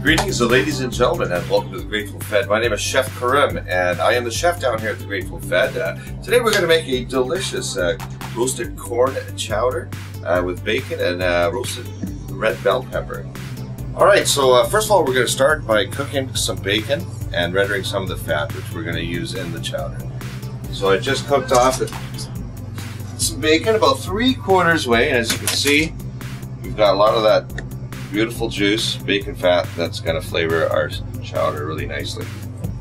Greetings, ladies and gentlemen, and welcome to the Grateful Fed. My name is Chef Karim, and I am the chef down here at the Grateful Fed. Today we're going to make a delicious roasted corn chowder with bacon and roasted red bell pepper. Alright, so first of all we're going to start by cooking some bacon and rendering some of the fat, which we're going to use in the chowder. So I just cooked off some bacon about 3/4 way, and as you can see, we've got a lot of that beautiful juice, bacon fat, that's going to flavor our chowder really nicely.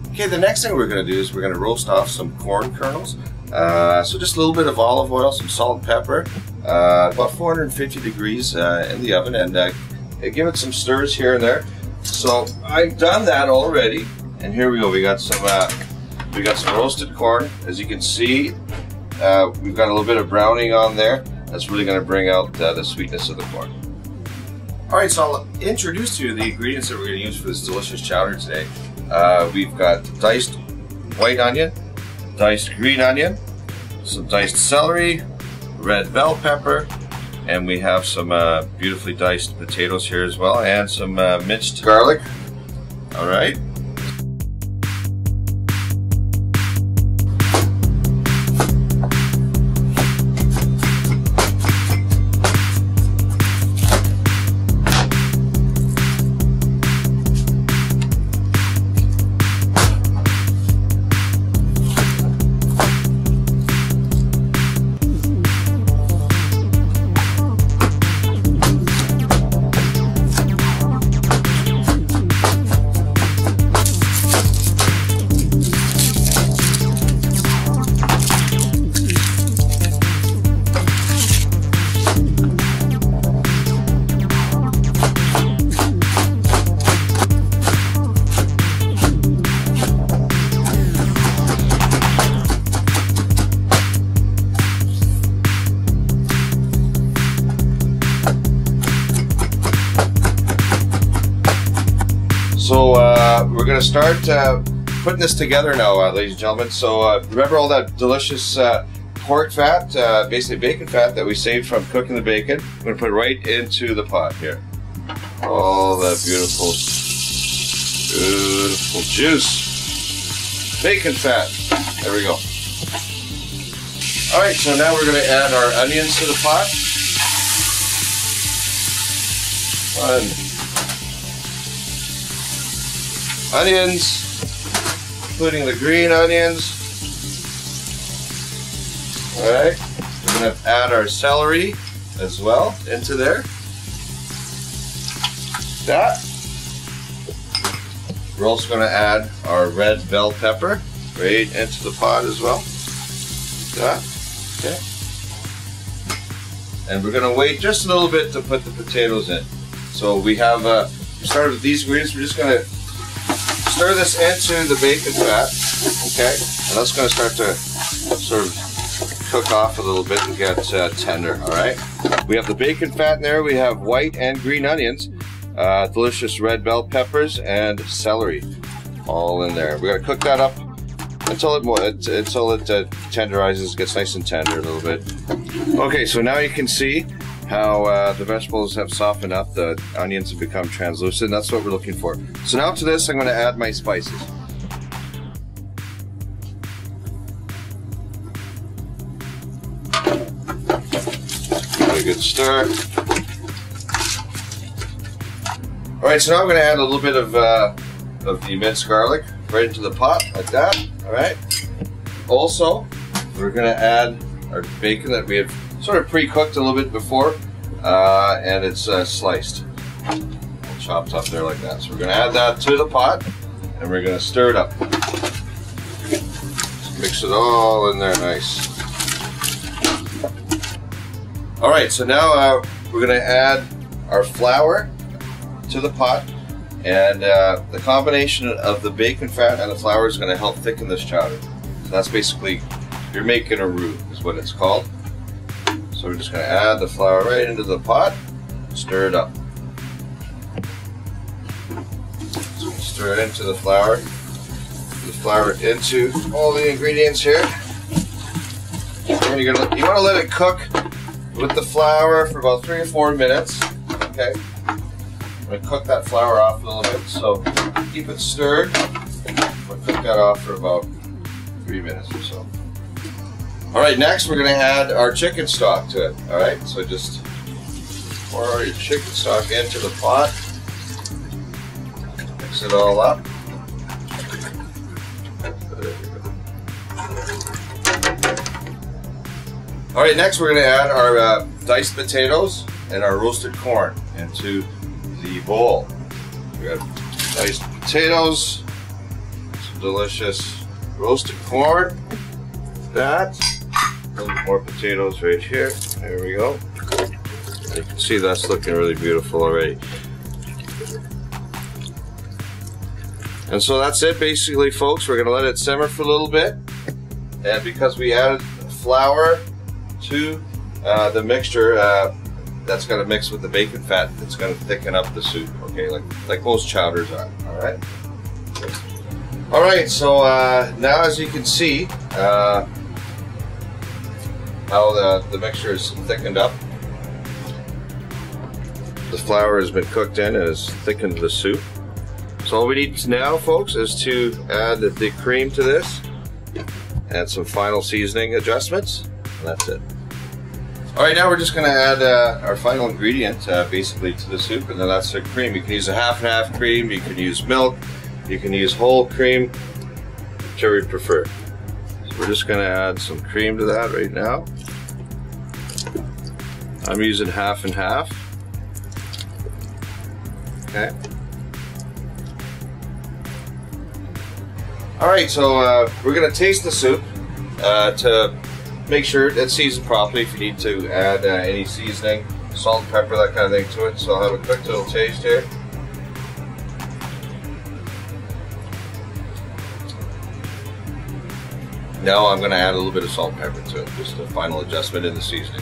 Okay, the next thing we're going to do is we're going to roast off some corn kernels. So just a little bit of olive oil, some salt and pepper, about 450 degrees in the oven, and give it some stirs here and there. So I've done that already, and here we go. We got some roasted corn. As you can see, we've got a little bit of browning on there. That's really going to bring out the sweetness of the corn. Alright, so I'll introduce to you the ingredients that we're going to use for this delicious chowder today. We've got diced white onion, diced green onion, some diced celery, red bell pepper, and we have some beautifully diced potatoes here as well, and some minced garlic. Alright. So we're going to start putting this together now, ladies and gentlemen. So remember all that delicious pork fat, basically bacon fat that we saved from cooking the bacon. I'm going to put it right into the pot here. All that beautiful, beautiful juice. Bacon fat. There we go. Alright, so now we're going to add our onions to the pot. Onions, including the green onions. Alright, we're going to add our celery as well into there. That. We're also going to add our red bell pepper right into the pot as well. That. Okay. And we're going to wait just a little bit to put the potatoes in. So we have, we started with these ingredients. We're just going to stir this into the bacon fat, okay? And that's going to start to sort of cook off a little bit and get tender, all right? We have the bacon fat in there. We have white and green onions, delicious red bell peppers, and celery, all in there. We're going to cook that up until it tenderizes, gets nice and tender a little bit. Okay, so now you can see how the vegetables have softened up, the onions have become translucent. That's what we're looking for. So now to this, I'm going to add my spices. Give it a good stir. Alright, so now I'm going to add a little bit of the minced garlic right into the pot, like that. Alright. Also, we're going to add our bacon that we have sort of pre-cooked a little bit before, and it's sliced, chopped up there like that. So we're going to add that to the pot, and we're going to stir it up. Just mix it all in there nice. Alright, so now we're going to add our flour to the pot, and the combination of the bacon fat and the flour is going to help thicken this chowder. So that's basically, you're making a roux, is what it's called. So we're just going to add the flour right into the pot, stir it up. So we stir it into the flour into all the ingredients here. And you want to let it cook with the flour for about 3 or 4 minutes. Okay. I'm going to cook that flour off a little bit, so keep it stirred. We'll cook that off for about 3 minutes or so. Alright, next we're going to add our chicken stock to it. Alright, so just pour your chicken stock into the pot. Mix it all up. Alright, next we're going to add our diced potatoes and our roasted corn into the bowl. We got diced potatoes, some delicious roasted corn, that, a little more potatoes right here. There we go. You can see that's looking really beautiful already. And so that's it basically, folks. We're going to let it simmer for a little bit. And because we added flour to the mixture, that's going to mix with the bacon fat. It's going to thicken up the soup, okay, like most chowders are. All right, so now as you can see how the mixture is thickened up. The flour has been cooked in and has thickened the soup. So all we need now, folks, is to add the cream to this, add some final seasoning adjustments, and that's it. Alright, now we're just going to add our final ingredient basically to the soup, and then that's the cream. You can use a half and half cream, you can use milk, you can use whole cream, whichever you prefer. So we're just going to add some cream to that right now. I'm using half and half. Okay. Alright, so we're going to taste the soup to make sure it's seasoned properly. If you need to add any seasoning, salt, pepper, that kind of thing to it. So I'll have a quick little taste here. Now I'm going to add a little bit of salt and pepper to it, just a final adjustment in the seasoning.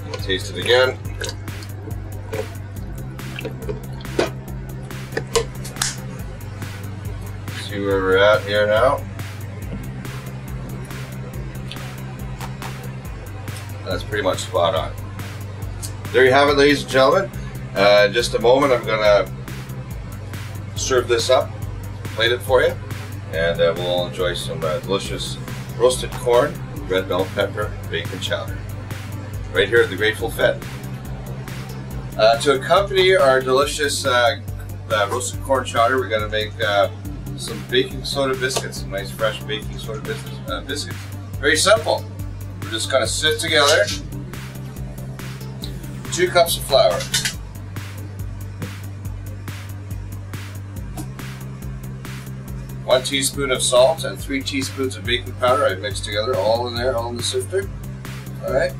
I'll taste it again. See where we're at here now. That's pretty much spot on. There you have it, ladies and gentlemen. In just a moment I'm going to serve this up, plate it for you, and we'll all enjoy some delicious roasted corn, red bell pepper, bacon chowder right here at the Grateful Fed. To accompany our delicious roasted corn chowder, we're going to make some baking soda biscuits, some nice fresh baking soda biscuits. Very simple. We're just going to sit together 2 cups of flour, 1 teaspoon of salt, and 3 teaspoons of baking powder. I mixed together, all in there, all in the sifter. All right.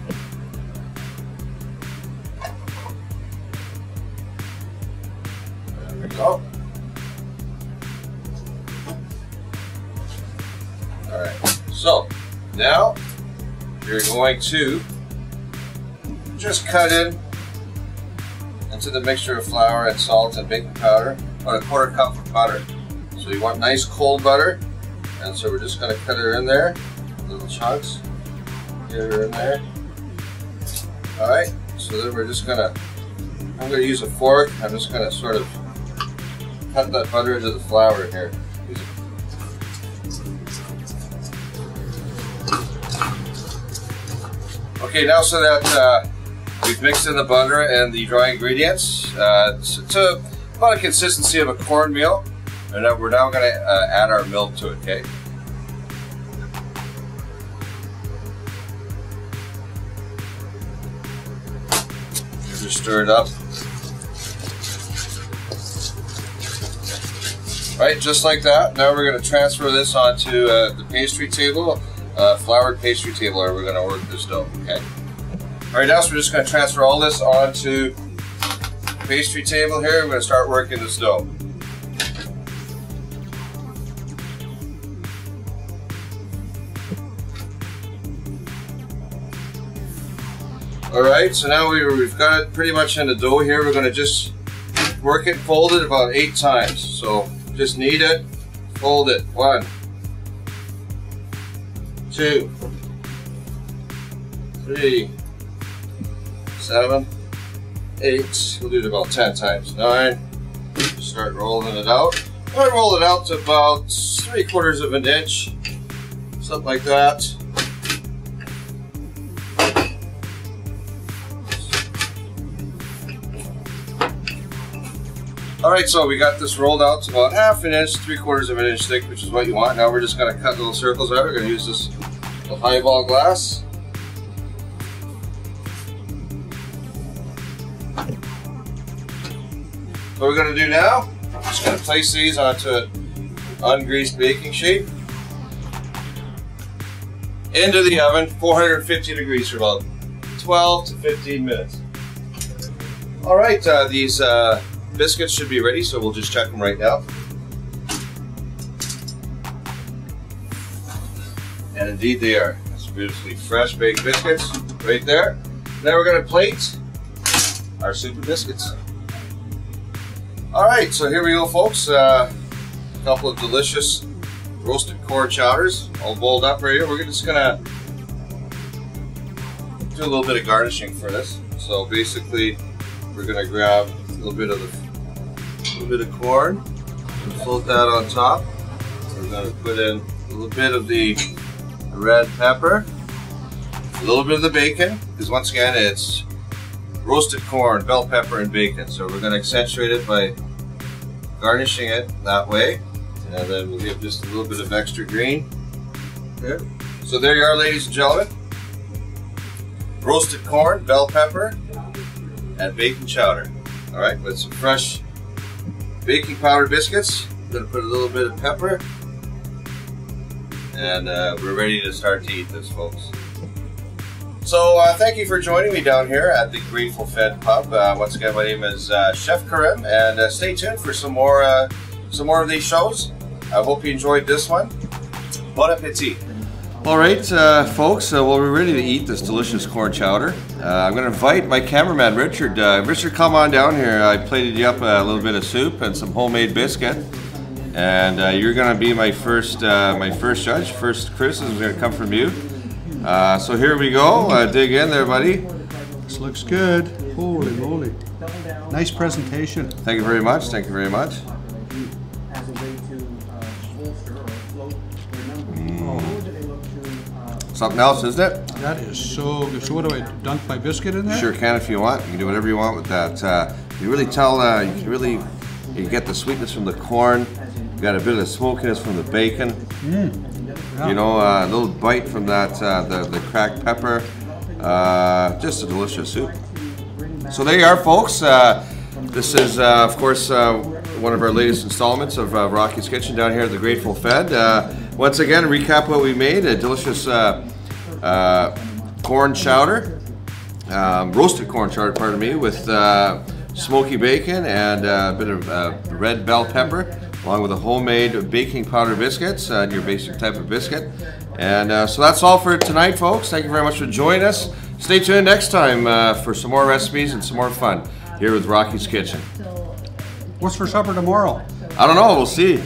There we go. Alright, so now you're going to just cut into the mixture of flour and salt and baking powder, about a 1/4 cup of butter. So you want nice cold butter, and so we're just going to cut her in there, little chunks, get her in there. Alright, so then we're just going to, I'm going to use a fork, I'm just going to sort of cut that butter into the flour here. Okay, now so that we've mixed in the butter and the dry ingredients to about a consistency of a cornmeal, and we're now going to add our milk to it, okay? Just stir it up. Right, just like that. Now we're going to transfer this onto the pastry table. Floured pastry table, or we're going to work this dough, okay? Alright, now so we're just going to transfer all this onto the pastry table here. We're going to start working this dough. Alright, so now we've got it pretty much in the dough here. We're going to just work it, fold it about 8 times. So just knead it, fold it. 1, 2, 3, 7, 8. We'll do it about 10 times. 9. Start rolling it out. I roll it out to about 3/4 of an inch, something like that. Alright, so we got this rolled out to about 1/2 an inch, 3/4 of an inch thick, which is what you want. Now we're just going to cut little circles out. We're going to use this little highball glass. What we're going to do now, just going to place these onto an ungreased baking sheet. Into the oven, 450 degrees for about 12 to 15 minutes. Alright, these biscuits should be ready, so we'll just check them right now. And indeed they are. That's beautifully fresh baked biscuits right there. Now we're going to plate our super biscuits. Alright, so here we go, folks. A couple of delicious roasted corn chowders all boiled up right here. We're just going to do a little bit of garnishing for this. So basically we're going to grab a little bit of corn and float that on top. We're going to put in a little bit of the red pepper, a little bit of the bacon, because once again it's roasted corn, bell pepper, and bacon. So we're going to accentuate it by garnishing it that way, and then we'll give just a little bit of extra green there. So there you are, ladies and gentlemen. Roasted corn, bell pepper, and bacon chowder. All right, with some fresh baking powder biscuits. I'm going to put a little bit of pepper, and we're ready to start to eat this, folks. So thank you for joining me down here at the Grateful Fed Pub. Once again, my name is Chef Karim, and stay tuned for some more of these shows. I hope you enjoyed this one. Bon appetit. All right, folks, well, we're ready to eat this delicious corn chowder. I'm going to invite my cameraman, Richard. Richard, come on down here. I plated you up a little bit of soup and some homemade biscuit. And you're going to be my first judge. First criticism is going to come from you. So here we go. Dig in there, buddy. This looks good. Holy moly. Nice presentation. Thank you very much. Thank you very much. Something else, isn't it? That is so good. So what do I dunk my biscuit in there? Sure can if you want. You can do whatever you want with that. You really tell, you get the sweetness from the corn. You got a bit of the smokiness from the bacon. Yeah. You know, a little bite from that, the cracked pepper. Just a delicious soup. So there you are, folks. This is, of course, one of our latest installments of Rocky's Kitchen down here at the Grateful Fed. Once again, recap what we made: a delicious corn chowder, roasted corn chowder, pardon me, with smoky bacon and a bit of red bell pepper, along with a homemade baking powder biscuits, your basic type of biscuit. And so that's all for tonight, folks. Thank you very much for joining us. Stay tuned next time for some more recipes and some more fun here with Rocky's Kitchen. What's for supper tomorrow? I don't know. We'll see.